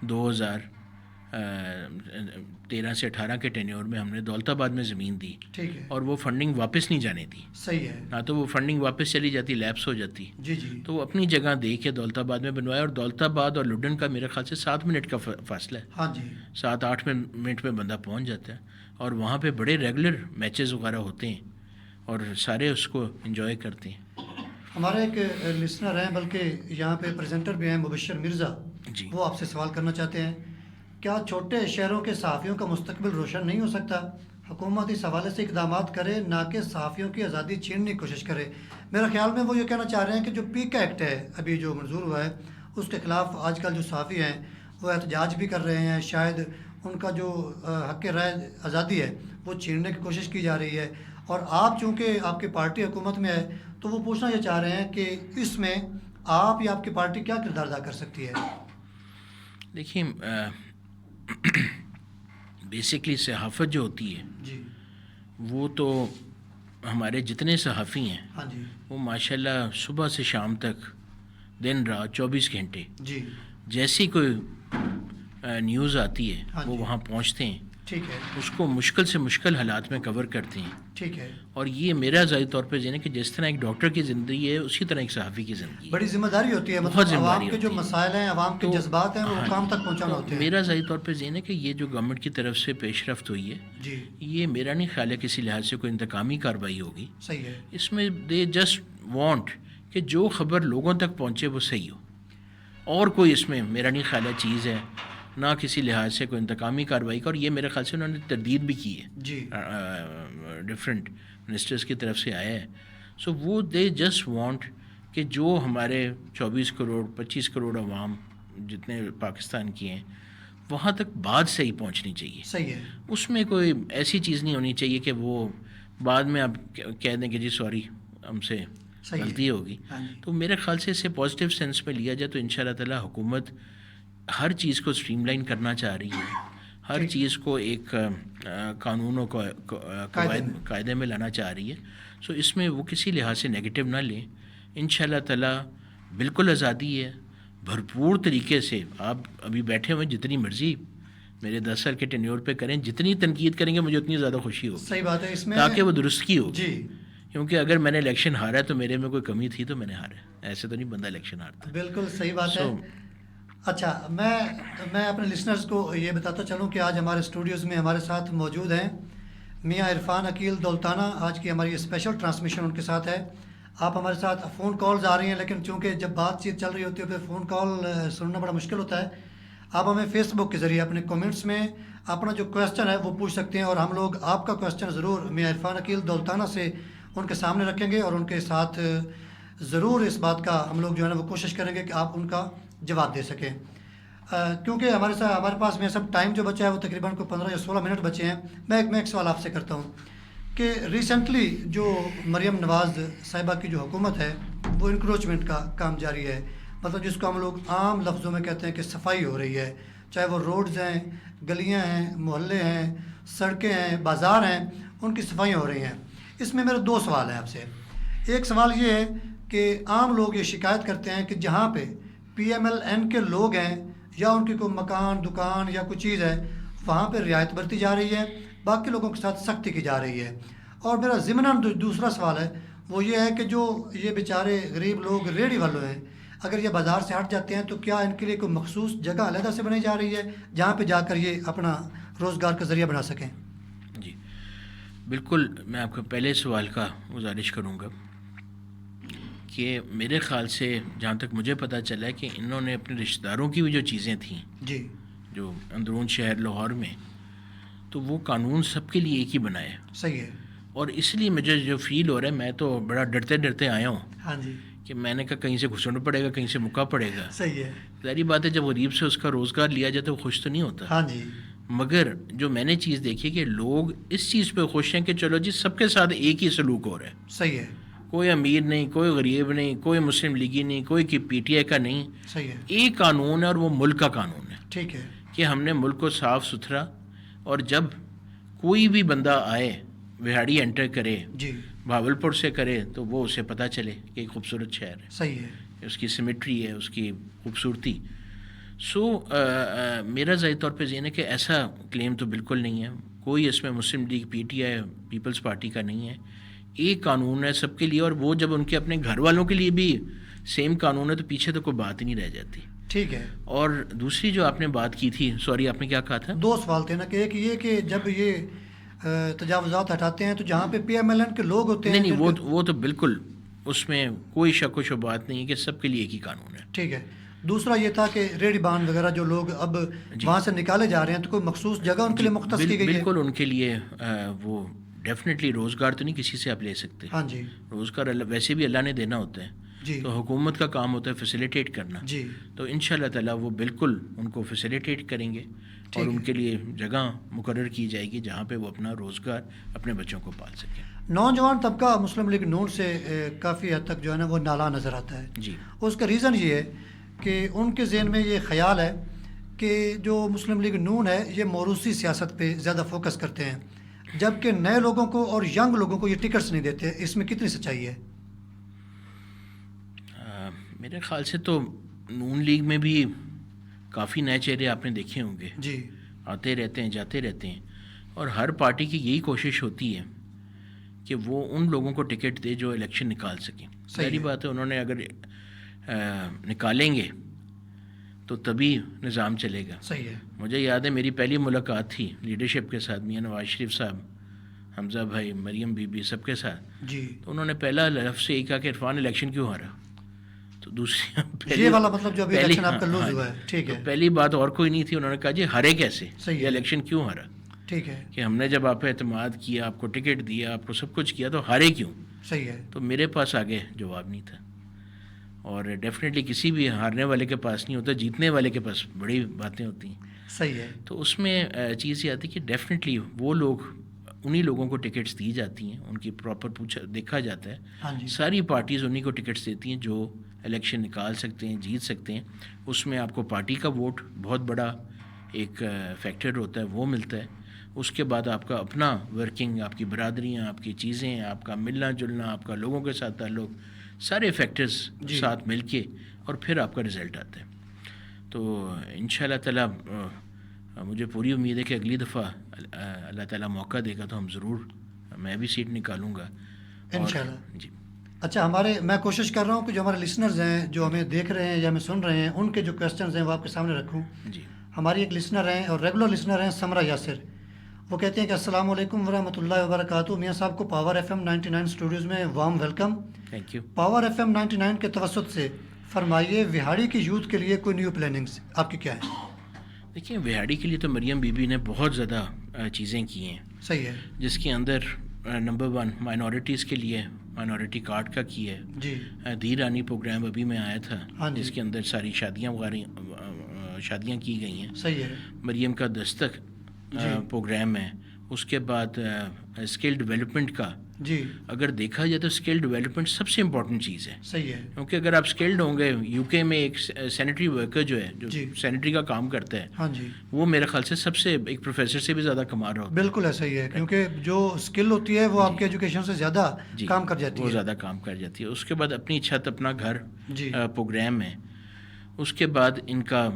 2013 سے 18 کے ٹینیور میں ہم نے دولت آباد میں زمین دی، ٹھیک ہے اور وہ فنڈنگ واپس نہیں جانے دی، صحیح ہے نہ تو وہ فنڈنگ واپس چلی جاتی، لیپس ہو جاتی، جی جی تو وہ اپنی جگہ دے کے دولت آباد میں بنوایا، اور دولت آباد اور لڈن کا میرے خیال سے 7 منٹ کا فاصلہ ہے، ہاں جی 7-8 منٹ میں بندہ پہنچ جاتا ہے، اور وہاں پہ بڑے ریگولر میچز وغیرہ ہوتے ہیں اور سارے اس کو انجوائے کرتے ہیں۔ ہمارے ایک لسنر ہیں، بلکہ یہاں پہ پریزنٹر بھی ہیں، مبشر مرزا، جی وہ آپ سے سوال کرنا چاہتے ہیں، کیا چھوٹے شہروں کے صحافیوں کا مستقبل روشن نہیں ہو سکتا؟ حکومت اس حوالے سے اقدامات کرے، نہ کہ صحافیوں کی آزادی چھیننے کی کوشش کرے۔ میرا خیال میں وہ یہ کہنا چاہ رہے ہیں کہ جو پیکا ایکٹ ہے ابھی جو منظور ہوا ہے، اس کے خلاف آج کل جو صحافی ہیں وہ احتجاج بھی کر رہے ہیں، شاید ان کا جو حق رائے آزادی ہے وہ چھیننے کی کوشش کی جا رہی ہے، اور آپ چونکہ آپ کی پارٹی حکومت میں ہے تو وہ پوچھنا یہ چاہ رہے ہیں کہ اس میں آپ یا آپ کی پارٹی کیا کردار ادا کر سکتی ہے؟ دیکھیے بیسکلی صحافت جو ہوتی ہے جی وہ تو ہمارے جتنے صحافی ہیں ہاں جی وہ ماشاءاللہ صبح سے شام تک دن رات 24 گھنٹے جی جیسی کوئی نیوز آتی ہے ہاں وہ جی وہاں پہنچتے ہیں، ٹھیک ہے اس کو مشکل سے مشکل حالات میں کور کرتے ہیں، ٹھیک ہے، اور یہ میرا ذاتی طور پہ ذہن ہے کہ جس طرح ایک ڈاکٹر کی زندگی ہے اسی طرح ایک صحافی کی زندگی ہے۔ بڑی ذمہ داری ہوتی ہے، بہت مطلب ذمہ عوام داری کے جو ہوتی ہے۔ مسائل ہیں، عوام کے تو جذبات ہیں وہ ہاں کام تک پہنچانا تو ہوتے ہیں۔ میرا ذاتی طور پہ ذہن ہے کہ یہ جو گورنمنٹ کی طرف سے پیش رفت ہوئی ہے، جی یہ میرا نہیں خیال ہے کسی لحاظ سے کوئی انتقامی کارروائی ہوگی، صحیح ہے، اس میں دے جسٹ وانٹ کہ جو خبر لوگوں تک پہنچے وہ صحیح ہو، اور کوئی اس میں میرا نہیں خیال ہے چیز ہے، نہ کسی لحاظ سے کوئی انتقامی کارروائی کا، اور یہ میرے خیال سے انہوں نے تردید بھی کی ہے، جی ڈفرینٹ منسٹرز کی طرف سے آیا ہے۔ سو وہ دے جسٹ وانٹ کہ جو ہمارے 24 کروڑ 25 کروڑ عوام جتنے پاکستان کی ہیں وہاں تک بات صحیح پہنچنی چاہیے، صحیح ہے، اس میں کوئی ایسی چیز نہیں ہونی چاہیے کہ وہ بعد میں آپ کہہ دیں کہ جی سوری ہم سے صحیح ہے. غلطی ہوگی. ہاں جی. تو میرے خیال سے اسے پازیٹیو سینس میں لیا جائے تو انشاءاللہ تعالی حکومت ہر چیز کو اسٹریم لائن کرنا چاہ رہی ہے, ہر چیز کو ایک قانون و قاعدے میں لانا چاہ رہی ہے. سو اس میں وہ کسی لحاظ سے نگیٹو نہ لیں. انشاءاللہ تعالی بالکل آزادی ہے, بھرپور طریقے سے آپ ابھی بیٹھے ہوئے جتنی مرضی میرے 10 سال کے ٹینیور پہ کریں, جتنی تنقید کریں گے مجھے اتنی زیادہ خوشی ہوگی. صحیح بات ہے. اس میں تاکہ وہ درستگی ہوگی. جی کیونکہ اگر میں نے الیکشن ہارا ہے تو میرے میں کوئی کمی تھی تو میں نے ہارا, ایسے تو نہیں بندہ الیکشن ہارتا. بالکل صحیح بات ہے. اچھا, میں اپنے لسنرز کو یہ بتاتا چلوں کہ آج ہمارے اسٹوڈیوز میں ہمارے ساتھ موجود ہیں میاں عرفان عقیل دولتانہ. آج کی ہماری اسپیشل ٹرانسمیشن ان کے ساتھ ہے. آپ ہمارے ساتھ فون کالز آ رہی ہیں, لیکن چونکہ جب بات چیت چل رہی ہوتی ہے پھر فون کال سننا بڑا مشکل ہوتا ہے. آپ ہمیں فیس بک کے ذریعے اپنے کومنٹس میں اپنا جو کویسچن ہے وہ پوچھ سکتے ہیں, اور ہم لوگ آپ کا کویسچن ضرور میاں عرفان عقیل دولتانہ سے ان کے سامنے رکھیں گے, اور ان کے ساتھ ضرور اس بات کا ہم لوگ جو ہے نا وہ کوشش کریں گے کہ آپ ان کا جواب دے سکیں. کیونکہ ہمارے پاس میں سب ٹائم جو بچا ہے وہ تقریباً کوئی 15 یا 16 منٹ بچے ہیں. میں ایک سوال آپ سے کرتا ہوں کہ ریسنٹلی جو مریم نواز صاحبہ کی جو حکومت ہے وہ انکروچمنٹ کا کام جاری ہے, مطلب جس کو ہم لوگ عام لفظوں میں کہتے ہیں کہ صفائی ہو رہی ہے, چاہے وہ روڈز ہیں, گلیاں ہیں, محلے ہیں, سڑکیں ہیں, بازار ہیں, ان کی صفائیاں ہو رہی ہیں. اس میں میرے 2 سوال ہیں آپ سے. ایک سوال یہ ہے کہ عام لوگ یہ شکایت کرتے ہیں کہ جہاں پہ PMLN کے لوگ ہیں یا ان کی کوئی مکان دکان یا کوئی چیز ہے وہاں پہ رعایت برتی جا رہی ہے, باقی لوگوں کے ساتھ سختی کی جا رہی ہے. اور میرا ضمناً دوسرا سوال ہے وہ یہ ہے کہ جو یہ بیچارے غریب لوگ ریڑھی والے ہیں, اگر یہ بازار سے ہٹ جاتے ہیں تو کیا ان کے لیے کوئی مخصوص جگہ علیحدہ سے بنائی جا رہی ہے جہاں پہ جا کر یہ اپنا روزگار کا ذریعہ بنا سکیں؟ جی بالکل, میں آپ کو پہلے سوال کا گزارش کروں گا کہ میرے خیال سے جہاں تک مجھے پتہ چلا ہے کہ انہوں نے اپنے رشتہ داروں کی بھی جو چیزیں تھیں جی جو اندرون شہر لاہور میں, تو وہ قانون سب کے لیے ایک ہی بنایا. صحیح ہے. اور اس لیے مجھے جو فیل ہو رہا ہے, میں تو بڑا ڈرتے آیا ہوں ہاں جی. کہ میں نے کہا کہیں سے گھسنا پڑے گا, کہیں سے مکا پڑے گا. صحیح ہے. ظاہری بات ہے جب غریب سے اس کا روزگار لیا جائے تو وہ خوش تو نہیں ہوتا. ہاں جی. مگر جو میں نے چیز دیکھی کہ لوگ اس چیز پہ خوش ہیں کہ چلو جی سب کے ساتھ ایک ہی سلوک ہو رہا ہے. صحیح ہے. کوئی امیر نہیں, کوئی غریب نہیں, کوئی مسلم لیگی نہیں, کوئی PTI کا نہیں. صحیح ہے. ایک قانون ہے اور وہ ملک کا قانون ہے. ٹھیک ہے. کہ ہم نے ملک کو صاف ستھرا, اور جب کوئی بھی بندہ آئے وہاڑی انٹر کرے, جی بھاولپور سے کرے, تو وہ اسے پتہ چلے کہ ایک خوبصورت شہر ہے. صحیح ہے. اس کی سیمیٹری ہے, اس کی خوبصورتی. سو میرا ذاتی طور پہ ذہن ہے کہ ایسا کلیم تو بالکل نہیں ہے. کوئی اس میں مسلم لیگ PTI پیپلز پارٹی کا نہیں ہے. ایک قانون ہے سب کے لیے, اور وہ جب ان کے اپنے گھر والوں کے لیے بھی سیم قانون ہے تو پیچھے تو کوئی بات ہی نہیں رہ جاتی. ٹھیک ہے. اور دوسری جو آپ نے بات کی تھی, سوری آپ نے کیا کہا تھا؟ 2 سوال تھے نا, کہ ایک یہ کہ جب یہ تجاوزات ہٹاتے ہیں تو جہاں پہ PMLN کے لوگ ہوتے ہیں. نہیں وہ تو بالکل اس میں کوئی شک و شبہات نہیں ہے کہ سب کے لیے ایک ہی قانون ہے. ٹھیک ہے. دوسرا یہ تھا کہ ریڑھی بان وغیرہ جو لوگ اب وہاں سے نکالے جا رہے ہیں تو کوئی مخصوص جگہ ان کے لیے مختص کی گئی ہے؟ بالکل ان کے لیے وہ ڈیفینیٹلی روزگار تو نہیں کسی سے آپ لے سکتے. ہاں جی. روزگار ویسے بھی اللہ نے دینا ہوتا ہے. جی. تو حکومت کا کام ہوتا ہے فیسیلیٹیٹ کرنا. جی. تو انشاءاللہ تعالیٰ وہ بالکل ان کو فیسیلیٹیٹ کریں گے, اور ان کے لیے جگہ مقرر کی جائے گی جہاں پہ وہ اپنا روزگار اپنے بچوں کو پال سکیں. نوجوان طبقہ مسلم لیگ نون سے کافی حد تک جو ہے نا وہ نالاں نظر آتا ہے. جی. اس کا ریزن یہ ہے کہ ان کے ذہن میں یہ خیال ہے کہ جو مسلم لیگ نون ہے یہ موروثی سیاست پہ زیادہ فوکس کرتے ہیں, جبکہ نئے لوگوں کو اور ینگ لوگوں کو یہ ٹکٹس نہیں دیتے. اس میں کتنی سچائی ہے؟ میرے خیال سے تو نون لیگ میں بھی کافی نئے چہرے آپ نے دیکھے ہوں گے. جی. آتے رہتے ہیں, جاتے رہتے ہیں, اور ہر پارٹی کی یہی کوشش ہوتی ہے کہ وہ ان لوگوں کو ٹکٹ دے جو الیکشن نکال سکیں. ساری بات ہے, انہوں نے اگر نکالیں گے تو تبھی نظام چلے گا. صحیح ہے. مجھے یاد ہے میری پہلی ملاقات تھی لیڈرشپ کے ساتھ, میاں نواز شریف صاحب, حمزہ بھائی, مریم بی بی, سب کے ساتھ. جی. تو انہوں نے پہلا لفظ یہی کہا کہ عرفان الیکشن کیوں ہارا. تو دوسری یہ والا مطلب جو ابھی الیکشن آپ کا لوز ہوا ہے. ٹھیک ہے. پہلی بات اور کوئی نہیں تھی, انہوں نے کہا جی ہارے کیسے, یہ الیکشن کیوں ہارا. ٹھیک ہے. کہ ہم نے جب آپ پہ اعتماد کیا, آپ کو ٹکٹ دیا, آپ کو سب کچھ کیا, تو ہارے کیوں. صحیح ہے. تو میرے پاس آگے جواب نہیں تھا, اور ڈیفینیٹلی کسی بھی ہارنے والے کے پاس نہیں ہوتا, جیتنے والے کے پاس بڑی باتیں ہوتی ہیں. صحیح ہے. تو اس میں چیز یہ آتی کہ ڈیفینیٹلی وہ لوگ انہی لوگوں کو ٹکٹس دی جاتی ہیں, ان کی پراپر دیکھا جاتا ہے. ہاں جی ساری پارٹیز انہی کو ٹکٹس دیتی ہیں جو الیکشن نکال سکتے ہیں, جیت سکتے ہیں. اس میں آپ کو پارٹی کا ووٹ بہت بڑا ایک فیکٹر ہوتا ہے, وہ ملتا ہے. اس کے بعد آپ کا اپنا ورکنگ, آپ کی برادریاں, آپ کی چیزیں, آپ کا ملنا جلنا, آپ کا لوگوں کے ساتھ تعلق, سارے فیکٹرز ساتھ مل کے اور پھر آپ کا رزلٹ آتا ہے. تو ان شاء اللہ تعالیٰ مجھے پوری امید ہے کہ اگلی دفعہ اللہ تعالیٰ موقع دے گا تو ہم ضرور, میں بھی سیٹ نکالوں گا انشاءاللہ. جی. اچھا, میں کوشش کر رہا ہوں کہ جو ہمارے لسنرز ہیں جو ہمیں دیکھ رہے ہیں یا ہمیں سن رہے ہیں, ان کے جو کویسچنز ہیں وہ آپ کے سامنے رکھوں. جی. ہماری ایک لسنر ہیں اور ریگولر لسنر ہیں سمرہ یاسر. وہ کہتے ہیں کہ السلام علیکم ورحمۃ اللہ وبرکاتہ. میاں صاحب کو پاور ایف ایم 99 اسٹوڈیوز میں warm welcome. Thank you. Power FM ایم 99 کے توسط سے فرمائیے وہاڑی کی یوتھ کے لیے کوئی نیو پلاننگز آپ کی کیا ہے؟ دیکھیں, وہاڑی کے لیے تو مریم بی بی نے بہت زیادہ چیزیں کی ہیں. صحیح ہے. جس کے اندر نمبر 1 مائنورٹیز کے لیے مائنورٹی کارڈ کا کی ہے. جی. دی رانی پروگرام ابھی میں آیا تھا, ہاں جی. جس کے اندر ساری شادیاں کی گئی ہیں. صحیح ہے. مریم کا دستک پروگرام ہے. اس کے بعد اسکل ڈیولپمنٹ کا, جی, اگر دیکھا جائے تو اسکل ڈیولپمنٹ سب سے امپورٹنٹ چیز ہے. صحیح ہے. کیونکہ اگر آپ اسکلڈ ہوں گے, یو کے میں ایک سینیٹری ورکر جو ہے, جو سینیٹری کا کام کرتا ہے, ہاں جی, وہ میرے خیال سے سب سے ایک پروفیسر سے بھی زیادہ کما رہا ہوتا ہے. بالکل ایسا ہی ہے, کیونکہ جو اسکل ہوتی ہے وہ آپ کے ایجوکیشن سے زیادہ کام کر جاتی ہے. وہ زیادہ کام کر جاتی ہے. اس کے بعد اپنی چھت اپنا گھر جی, پروگرام ہے. اس کے بعد ان کا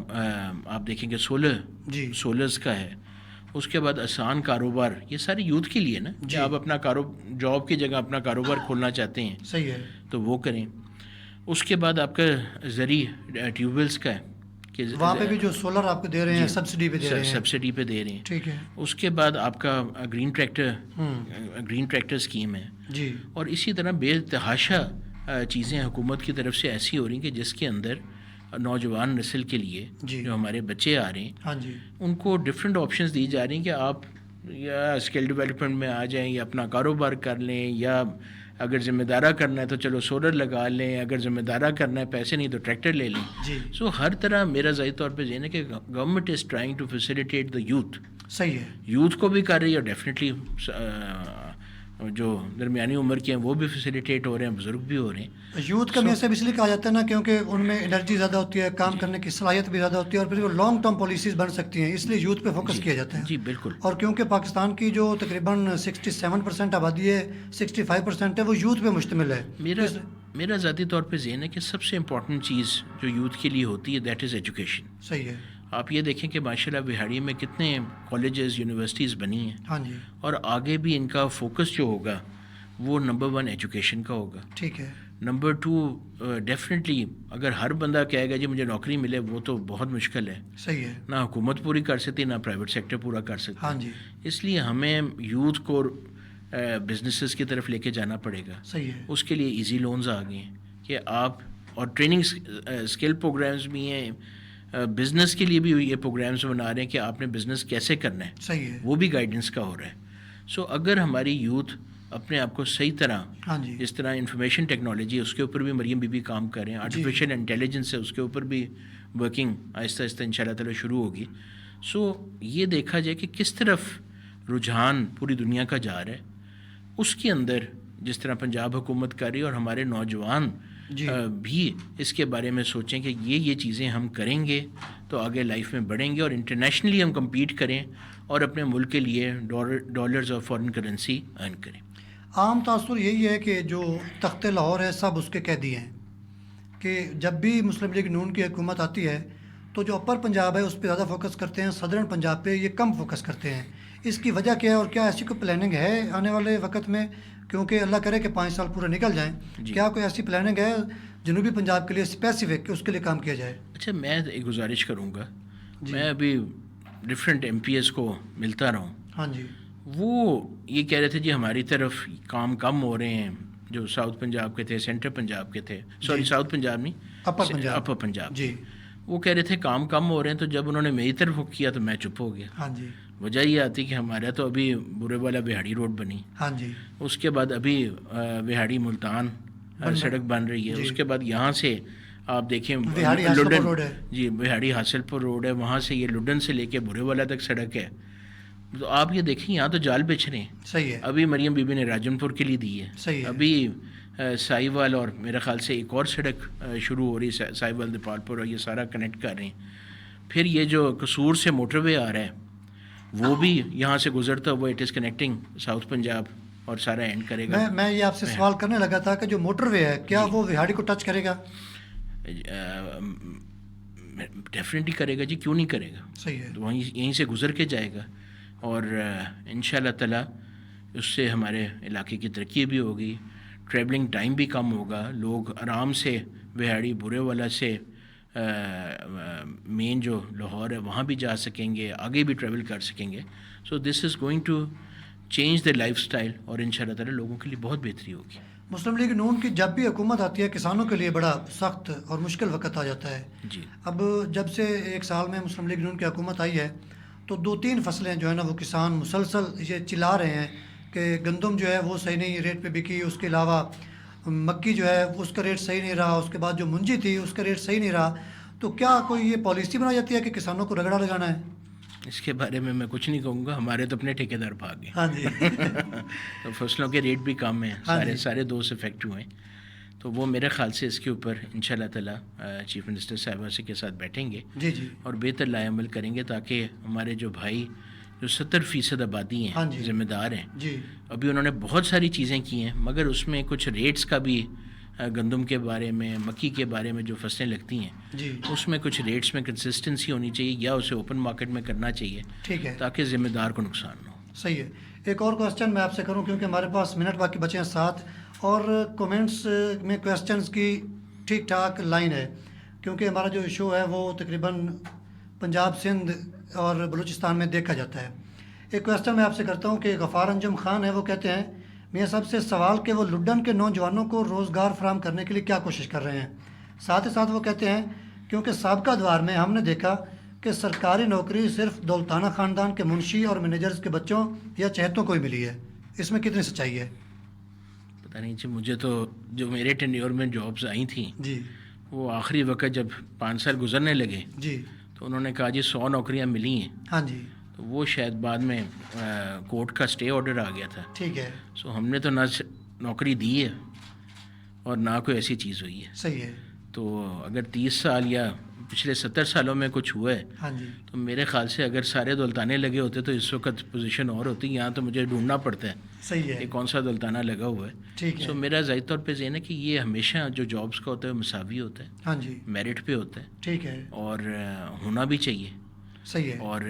آپ دیکھیں گے سولرز کا ہے. اس کے بعد آسان کاروبار, یہ ساری یوتھ کے لیے نا, کہ آپ اپنا جاب کی جگہ اپنا کاروبار کھولنا چاہتے ہیں. صحیح ہے. تو وہ کریں. اس کے بعد آپ کا زرعی ٹیوب ویلس کا ہے, کہ وہاں پہ بھی جو سولر آپ کو دے رہے ہیں سبسڈی پہ دے رہے ہیں. سبسڈی پہ دے رہے ہیں. ٹھیک ہے. اس کے بعد آپ کا گرین ٹریکٹر اسکیم ہے. جی. اور اسی طرح بے تحاشا چیزیں حکومت کی طرف سے ایسی ہو رہی ہیں کہ جس کے اندر نوجوان نسل کے لیے جو ہمارے بچے آ رہے ہیں, ہاں جی, ان کو ڈفرینٹ آپشنز دی جا رہی ہیں کہ آپ یا اسکل ڈیولپمنٹ میں آ جائیں, یا اپنا کاروبار کر لیں, یا اگر ذمہ دارہ کرنا ہے تو چلو سولر لگا لیں, اگر ذمہ دارہ کرنا ہے پیسے نہیں تو ٹریکٹر لے لیں. جی. سو ہر طرح میرا ذاتی طور پہ ذہن ہے کہ government is trying to facilitate the youth. صحیح ہے. یوتھ کو بھی کر رہی ہے, اور ڈیفینیٹلی جو درمیانی عمر کے ہیں وہ بھی فیسیلیٹیٹ ہو رہے ہیں, بزرگ بھی ہو رہے ہیں. یوتھ کا میں سے اس لیے کہا جاتا ہے نا, کیونکہ ان میں انرجی زیادہ ہوتی ہے, کام کرنے کی صلاحیت بھی زیادہ ہوتی ہے, اور پھر وہ لانگ ٹرم پالیسیز بن سکتی ہیں, اس لیے یوتھ پہ فوکس کیا جاتا ہے. جی بالکل. اور کیونکہ پاکستان کی جو تقریباً 67% آبادی ہے, 65% ہے وہ یوتھ پہ مشتمل ہے. میرا ذاتی طور پہ ذہن ہے کہ سب سے امپورٹنٹ چیز جو یوتھ کے لیے ہوتی ہے دیٹ از ایجوکیشن. صحیح ہے. آپ یہ دیکھیں کہ ماشاء اللہ وہاڑی میں کتنے کالجز یونیورسٹیز بنی ہیں. ہاں جی. اور آگے بھی ان کا فوکس جو ہوگا وہ نمبر 1 ایجوکیشن کا ہوگا. ٹھیک ہے. نمبر 2 ڈیفینیٹلی اگر ہر بندہ کہے گا جی مجھے نوکری ملے, وہ تو بہت مشکل ہے. صحیح ہے. نہ حکومت پوری کر سکتی, نہ پرائیویٹ سیکٹر پورا کر سکتا. ہاں جی. اس لیے ہمیں یوتھ کو بزنسز کی طرف لے کے جانا پڑے گا. صحیح ہے. اس کے لیے ایزی لونز آ گئے ہیں کہ آپ, اور ٹریننگ اسکل پروگرامز بھی ہیں, بزنس کے لیے بھی یہ پروگرامز بنا رہے ہیں کہ آپ نے بزنس کیسے کرنا ہے. صحیح ہے. وہ بھی گائیڈنس کا ہو رہا ہے. سو اگر ہماری یوتھ اپنے آپ کو صحیح طرح, ہاں جی, جس طرح انفارمیشن ٹیکنالوجی اس کے اوپر بھی مریم بی بی کام کر رہے ہیں, آرٹیفیشیل انٹیلیجنس ہے اس کے اوپر بھی ورکنگ آہستہ آہستہ ان شاء اللہ تعالیٰ شروع ہوگی. سو یہ دیکھا جائے کہ کس طرف رجحان پوری دنیا کا جا رہا ہے, اس کے اندر جس طرح پنجاب حکومت کر رہی ہے, اور ہمارے نوجوان بھی اس کے بارے میں سوچیں کہ یہ چیزیں ہم کریں گے تو آگے لائف میں بڑھیں گے, اور انٹرنیشنلی ہم کمپیٹ کریں اور اپنے ملک کے لیے ڈالرز اور فارن کرنسی ارن کریں. عام تاثر یہی ہے کہ جو تخت لاہور ہے سب اس کے قیدی ہیں, کہ جب بھی مسلم لیگ نون کی حکومت آتی ہے تو جو اپر پنجاب ہے اس پہ زیادہ فوکس کرتے ہیں, صدرن پنجاب پہ یہ کم فوکس کرتے ہیں. اس کی وجہ کیا ہے, اور کیا ایسی کوئی پلاننگ ہے آنے والے وقت میں, کیونکہ اللہ کرے کہ 5 سال پورے نکل جائیں, کیا کوئی ایسی پلاننگ ہے جنوبی پنجاب کے لیے اسپیسیفک کہ اس کے لیے کام کیا جائے؟ اچھا, میں ایک گزارش کروں گا, میں ابھی ڈفرینٹ ایم پی ایس کو ملتا رہا ہوں. ہاں جی. وہ یہ کہہ رہے تھے جی ہماری طرف کام کم ہو رہے ہیں, جو ساؤتھ پنجاب کے تھے, سینٹرل پنجاب کے تھے, سوری ساؤتھ پنجاب نہیں, اپر پنجاب. جی. وہ کہہ رہے تھے کام کم ہو رہے ہیں, تو جب انہوں نے میری طرف کیا تو میں چپ ہو گیا. ہاں جی. وجہ یہ آتی کہ ہمارا تو ابھی برے والا وہاڑی روڈ بنی. ہاں جی. اس کے بعد ابھی وہاڑی ملتان سڑک بن رہی ہے. اس کے بعد یہاں سے آپ دیکھیں لڈن, جی وہاڑی حاصل پور روڈ ہے, وہاں سے یہ لڈن سے لے کے برے والا تک سڑک ہے. تو آپ یہ دیکھیں یہاں تو جال بچ رہے ہیں. صحیح ہے. ابھی مریم بی بی نے راجن پور کے لیے دی ہے. صحیح ہے. ابھی سائیوال اور میرے خیال سے ایک اور سڑک شروع ہو رہی ہے سائیوال دیپالپور، اور یہ سارا کنیکٹ کر رہے ہیں. پھر یہ جو قصور سے موٹر وے آ رہا ہے وہ بھی یہاں سے گزرتا ہوا it is connecting south Punjab اور سارا اینڈ کرے گا. میں یہ آپ سے سوال کرنے لگا تھا کہ جو موٹر وے ہے کیا وہ وہاڑی کو ٹچ کرے گا؟ ڈیفینیٹلی کرے گا جی، کیوں نہیں کرے گا. صحیح ہے. وہیں یہیں سے گزر کے جائے گا، اور ان شاء اللہ تعالیٰ اس سے ہمارے علاقے کی ترقی بھی ہوگی، ٹریولنگ ٹائم بھی کم ہوگا، لوگ آرام سے وہاڑی بورے والا سے مین جو لاہور ہے وہاں بھی جا سکیں گے، آگے بھی ٹریول کر سکیں گے. So this is going to change the lifestyle, اور ان شاء اللہ تعالیٰ لوگوں کے لیے بہت بہتری ہوگی. مسلم لیگ نون کی جب بھی حکومت آتی ہے کسانوں کے لیے بڑا سخت اور مشکل وقت آ جاتا ہے. جی. اب جب سے ایک سال میں مسلم لیگ نون کی حکومت آئی ہے تو 2-3 فصلیں جو ہے نا وہ کسان مسلسل یہ چلا رہے ہیں کہ گندم جو ہے وہ صحیح نہیں ریٹ پہ بکی، اس کے علاوہ مکی جو ہے اس کا ریٹ صحیح نہیں رہا، اس کے بعد جو منجی تھی اس کا ریٹ صحیح نہیں رہا. تو کیا کوئی یہ پالیسی بنائی جاتی ہے کہ کسانوں کو رگڑا لگانا ہے؟ اس کے بارے میں کچھ نہیں کہوں گا، ہمارے تو اپنے ٹھیکیدار بھاگ گئے. ہاں جی. تو فصلوں کے ریٹ بھی کم ہیں، سارے 2 سے افیکٹ ہوئے ہیں. تو وہ میرے خیال سے اس کے اوپر ان شاء اللہ تعالیٰ چیف منسٹر صاحبہ سے کے ساتھ بیٹھیں گے جی جی اور بہتر لائے عمل کریں گے، تاکہ ہمارے جو بھائی جو 70% آبادی ہیں ذمہ دار ہیں، جی ابھی انہوں نے بہت ساری چیزیں کی ہیں، مگر اس میں کچھ ریٹس کا بھی گندم کے بارے میں، مکی کے بارے میں جو فصلیں لگتی ہیں جی اس میں کچھ ریٹس میں کنسسٹنسی ہونی چاہیے، یا اسے اوپن مارکیٹ میں کرنا چاہیے، ٹھیک ہے، تاکہ ذمہ دار کو نقصان نہ ہو. صحیح ہے. ایک اور کوشچن میں آپ سے کروں کیونکہ ہمارے پاس منٹ باقی بچے ہیں 7، اور کومنٹس میں کوشچنس کی ٹھیک ٹھاک لائن ہے، کیونکہ ہمارا جو شو ہے وہ تقریباً پنجاب، سندھ اور بلوچستان میں دیکھا جاتا ہے. ایک کوشچن میں آپ سے کرتا ہوں کہ غفار انجم خان ہے، وہ کہتے ہیں میاں صاحب سے سوال کہ وہ لڈن کے نوجوانوں کو روزگار فراہم کرنے کے لیے کیا کوشش کر رہے ہیں. ساتھ ہی ساتھ وہ کہتے ہیں کیونکہ سابقہ دور میں ہم نے دیکھا کہ سرکاری نوکری صرف دولتانہ خاندان کے منشی اور مینیجرز کے بچوں یا چہتوں کو ہی ملی ہے، اس میں کتنی سچائی ہے؟ پتہ نہیں جی، مجھے تو جو میرے ٹینیور میں جابس آئی تھیں جی وہ آخری وقت جب 5 سال گزرنے لگے جی تو انہوں نے کہا جی 100 نوکریاں ملی ہیں. ہاں جی تو وہ شاید بعد میں کورٹ کا اسٹے آرڈر آ گیا تھا. ٹھیک ہے، سو ہم نے تو نہ نوکری دی ہے اور نہ کوئی ایسی چیز ہوئی ہے. صحیح ہے. تو اگر 30 سال یا پچھلے 70 سالوں میں کچھ ہوا ہے ہاں جی تو میرے خیال سے اگر سارے دولتانے لگے ہوتے تو اس وقت پوزیشن اور ہوتی. یہاں تو مجھے ڈھونڈنا پڑتا ہے صحیح ہے. کہ کون سا دولتانہ لگا ہوا ہے. ٹھیک ہے. سو میرا ظاہر طور پہ ذہن ہے کہ یہ ہمیشہ جو جابس کا ہوتا ہے مساوی ہوتا ہے، ہاں جی میرٹ پہ ہوتا ہے، ٹھیک ہے. اور ہونا بھی چاہیے. صحیح ہے. اور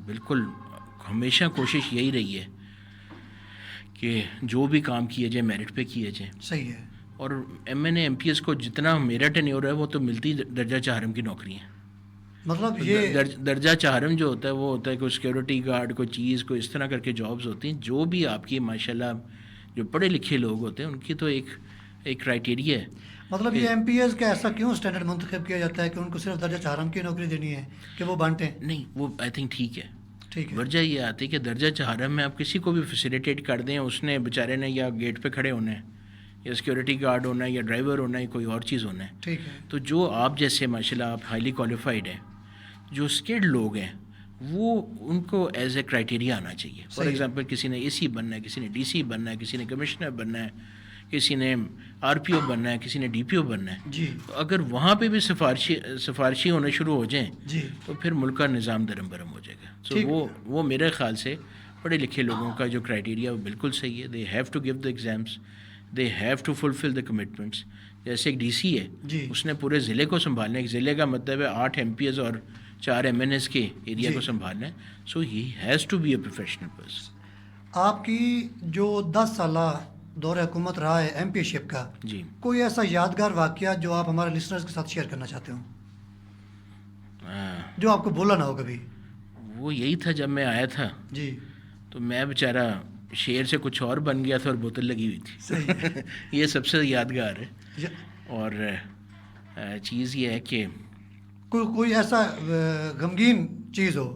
بالکل ہمیشہ کوشش یہی رہی ہے کہ جو بھی کام کیے جائے میرٹ پہ کیے جائیں. صحیح ہے. اور M N A M P S کو جتنا میرا ٹینیور ہے وہ تو ملتی درجہ چہارم کی نوکری ہیں. مطلب یہ درجہ چہارم جو ہوتا ہے وہ ہوتا ہے کوئی سیکورٹی گارڈ، کوئی چیز، کوئی اس طرح کر کے جابز ہوتی ہیں. جو بھی آپ کی ماشاءاللہ جو پڑھے لکھے لوگ ہوتے ہیں ان کی تو ایک کرائٹیریا ہے. مطلب یہ ایم پی ایس کا ایسا کیوں اسٹینڈرڈ منتخب کیا جاتا ہے کہ ان کو صرف درجہ چہارم کی نوکری دینی ہے کہ وہ بانٹیں؟ نہیں، وہ آئی تھنک ٹھیک ہے. ٹھیک ہے. وجہ یہ آتی ہے کہ درجہ چہارم میں آپ کسی کو بھی فیسیلیٹیٹ کر دیں، اس نے بیچارے نے یا گیٹ پہ کھڑے ہونا ہے یا سیکورٹی گارڈ ہونا ہے یا ڈرائیور ہونا ہے، کوئی اور چیز ہونا ہے. ٹھیک ہے. تو جو آپ جیسے ماشاءاللہ آپ ہائیلی کوالیفائڈ ہیں، جو اسکلڈ لوگ ہیں، وہ ان کو ایز اے کرائٹیریا آنا چاہیے. فار ایگزامپل کسی نے اے سی بننا ہے، کسی نے ڈی سی بننا ہے، کسی نے کمشنر بننا ہے، کسی نے آر پی او بننا ہے، کسی نے ڈی پی او بننا ہے. جی تو اگر وہاں پہ بھی سفارشی ہونے شروع ہو جائیں جی تو پھر ملک کا نظام درم برم ہو جائے گا. سو وہ میرے خیال سے پڑھے لکھے لوگوں کا جو کرائٹیریا وہ بالکل صحیح ہے. They have to give the exams, they have to fulfil the commitments. جیسے ایک ڈی سی ہے، جی اس نے پورے ضلع کو سنبھالنا ہے. ایک ضلع کا مطلب ہے 8 ایم پی ایز اور 4 ایم این ایس کے ایریا کو سنبھالنا ہے. So he has to be a professional person. آپ کی جو 10 سالہ دور حکومت رہا ہے ایم پی شپ کا، جی کوئی ایسا یادگار واقعہ جو آپ ہمارے لسنرز کے ساتھ شیئر کرنا چاہتے ہوں، جو آپ کو بولا نہ ہو کبھی؟ وہ یہی تھا جب میں آیا تھا جی تو میں بیچارہ شیر سے کچھ اور بن گیا تھا اور بوتل لگی ہوئی تھی. صحیح. یہ سب سے یادگار ہے. اور چیز یہ ہے کہ کوئی ایسا غمگین چیز ہو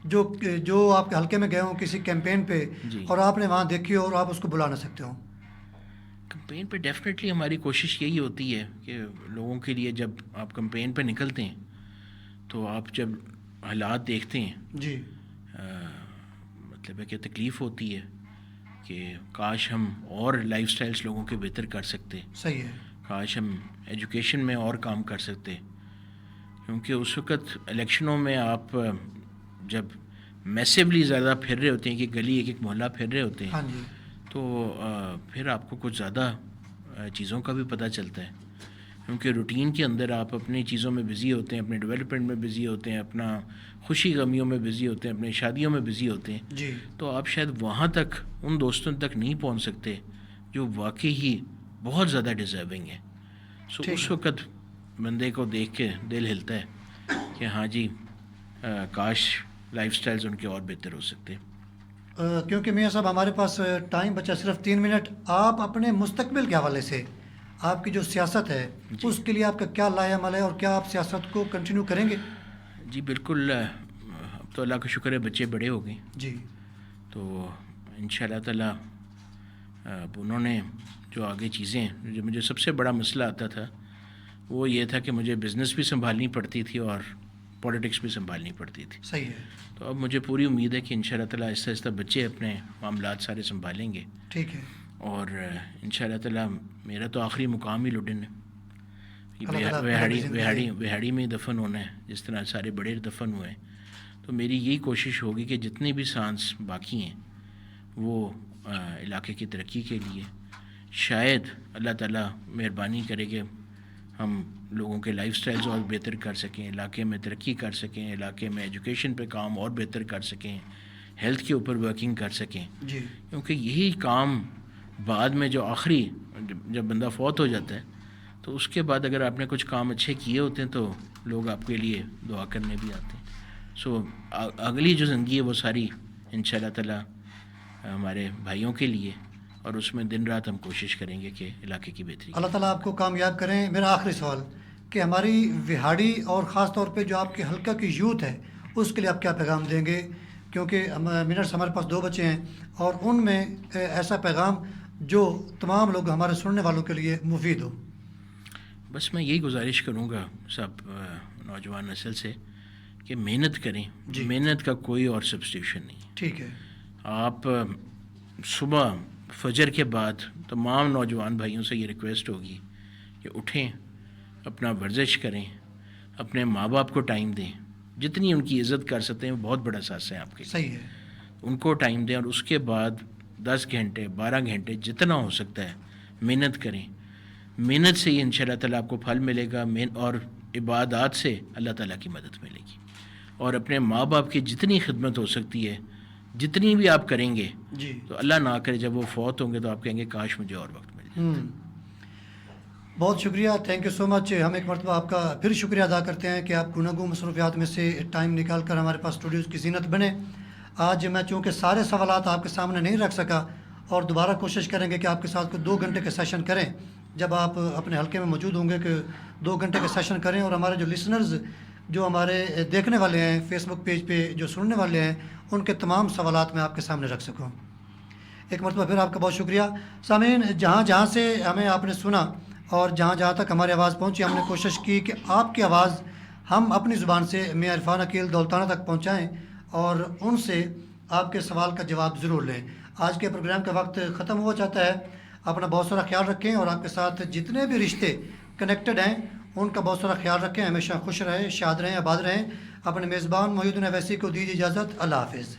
جو آپ کے حلقے میں گئے ہوں کسی کیمپین پہ جی. اور آپ نے وہاں دیکھی ہو اور آپ اس کو بلا نہ سکتے ہوں. کمپین پہ ڈیفینیٹلی ہماری کوشش یہی ہوتی ہے کہ لوگوں کے لیے جب آپ کمپین پہ نکلتے ہیں تو آپ جب حالات دیکھتے ہیں جی مطلب ہے کہ تکلیف ہوتی ہے کہ کاش ہم اور لائف سٹائلس لوگوں کے بہتر کر سکتے، صحیح ہے. کاش ہم ایجوکیشن میں اور کام کر سکتے، کیونکہ اس وقت الیکشنوں میں آپ جب میسیولی زیادہ پھر رہے ہوتے ہیں کہ گلی ایک ایک محلہ پھر رہے ہوتے ہیں، ہاں جی. تو پھر آپ کو کچھ زیادہ چیزوں کا بھی پتہ چلتا ہے، کیونکہ روٹین کے اندر آپ اپنی چیزوں میں بزی ہوتے ہیں، اپنے ڈیولپمنٹ میں بزی ہوتے ہیں، اپنا خوشی غمیوں میں بزی ہوتے ہیں، اپنی شادیوں میں بزی ہوتے ہیں، جی. تو آپ شاید وہاں تک ان دوستوں تک نہیں پہنچ سکتے جو واقعی ہی بہت زیادہ ڈیزرونگ ہیں. سو ٹھیک اس ہے. وقت بندے کو دیکھ کے دل ہلتا ہے کہ ہاں جی کاش لائف سٹائلز ان کے اور بہتر ہو سکتے. کیونکہ میاں صاحب ہمارے پاس ٹائم بچا صرف 3 منٹ. آپ اپنے مستقبل کے حوالے سے آپ کی جو سیاست ہے اس کے لیے آپ کا کیا لائحہ عمل ہے اور کیا آپ سیاست کو کنٹینیو کریں گے؟ جی بالکل، اب تو اللہ کا شکر ہے بچے بڑے ہو گئے، جی. تو ان شاء اللہ تعالیٰ اب انہوں نے جو آگے چیزیں، جو مجھے سب سے بڑا مسئلہ آتا تھا وہ یہ تھا کہ مجھے بزنس بھی سنبھالنی پڑتی تھی اور پولیٹکس بھی سنبھالنی پڑتی تھی. صحیح ہے. تو اب مجھے پوری امید ہے کہ ان شاء اللہ تعالیٰ آہستہ آہستہ بچے اپنے معاملات سارے سنبھالیں گے، ٹھیک ہے. اور ان شاء اللہ تعالیٰ میرا تو آخری مقام ہی لڈن ہے، اللہ تعالیٰ وہاڑی میں ہی دفن ہونا ہے جس طرح سارے بڑے دفن ہوئے ہیں. تو میری یہی کوشش ہوگی کہ جتنی بھی سانس باقی ہیں وہ علاقے کی ترقی کے لیے، شاید اللہ تعالیٰ مہربانی کرے کہ ہم لوگوں کے لائف سٹائلز اور بہتر کر سکیں، علاقے میں ترقی کر سکیں، علاقے میں ایجوکیشن پہ کام اور بہتر کر سکیں، ہیلتھ کے اوپر ورکنگ کر سکیں، جی. کیونکہ یہی کام بعد میں جو آخری جب بندہ فوت ہو جاتا ہے تو اس کے بعد اگر آپ نے کچھ کام اچھے کیے ہوتے ہیں تو لوگ آپ کے لیے دعا کرنے بھی آتے ہیں. سو اگلی جو زندگی ہے وہ ساری ان شاء اللہ تعالیٰ ہمارے بھائیوں کے لیے، اور اس میں دن رات ہم کوشش کریں گے کہ علاقے کی بہتری. اللہ تعالیٰ آپ کو کامیاب کریں. میرا آخری سوال کہ ہماری وہاڑی اور خاص طور پہ جو آپ کے حلقہ کی یوتھ ہے اس کے لیے آپ کیا پیغام دیں گے؟ کیونکہ منٹس ہمارے پاس 2 بچے ہیں اور ان میں ایسا پیغام جو تمام لوگ ہمارے سننے والوں کے لیے مفید ہو. بس میں یہی گزارش کروں گا سب نوجوان نسل سے کہ محنت کریں. جی. محنت کا کوئی اور سبسٹیوشن نہیں. ٹھیک ہے. آپ صبح فجر کے بعد تمام نوجوان بھائیوں سے یہ ریکویسٹ ہوگی کہ اٹھیں، اپنا ورزش کریں، اپنے ماں باپ کو ٹائم دیں، جتنی ان کی عزت کر سکتے ہیں وہ بہت بڑا ساس ہے آپ کے. صحیح ہے. ان کو ٹائم دیں، اور اس کے بعد 10 گھنٹے 12 گھنٹے جتنا ہو سکتا ہے محنت کریں. محنت سے ہی ان شاء اللہ تعالیٰ آپ کو پھل ملے گا، اور عبادات سے اللہ تعالیٰ کی مدد ملے گی. اور اپنے ماں باپ کی جتنی خدمت ہو سکتی ہے جتنی بھی آپ کریں گے، جی. تو اللہ نہ کرے جب وہ فوت ہوں گے تو آپ کہیں گے کاش مجھے اور وقت مل جائے. بہت شکریہ. تھینک یو سو مچ. ہم ایک مرتبہ آپ کا پھر شکریہ ادا کرتے ہیں کہ آپ گناگوں مصروفیات میں سے ٹائم نکال کر ہمارے پاس اسٹوڈیوز کی زینت بنے. آج میں چونکہ سارے سوالات آپ کے سامنے نہیں رکھ سکا اور دوبارہ کوشش کریں گے کہ آپ کے ساتھ کوئی 2 گھنٹے کے سیشن کریں جب آپ اپنے حلقے میں موجود ہوں گے، کہ 2 گھنٹے کے سیشن کریں اور ہمارے جو لسنرز جو ہمارے دیکھنے والے ہیں فیس بک پیج پہ جو سننے والے ہیں ان کے تمام سوالات میں آپ کے سامنے رکھ سکوں. ایک مرتبہ پھر آپ کا بہت شکریہ. سامعین، جہاں جہاں سے ہمیں آپ نے سنا اور جہاں جہاں تک ہماری آواز پہنچی، ہم نے کوشش کی کہ آپ کی آواز ہم اپنی زبان سے میاں عرفان عقیل دولتانہ تک پہنچائیں اور ان سے آپ کے سوال کا جواب ضرور لیں. آج کے پروگرام کا وقت ختم ہوا چاہتا ہے. اپنا بہت سارا خیال رکھیں اور آپ کے ساتھ جتنے بھی رشتے کنیکٹڈ ہیں ان کا بہت سارا خیال رکھیں. ہمیشہ خوش رہیں، شاد رہیں، آباد رہیں. اپنے میزبان محی الدین اویسی کو دیجیے اجازت. اللہ حافظ.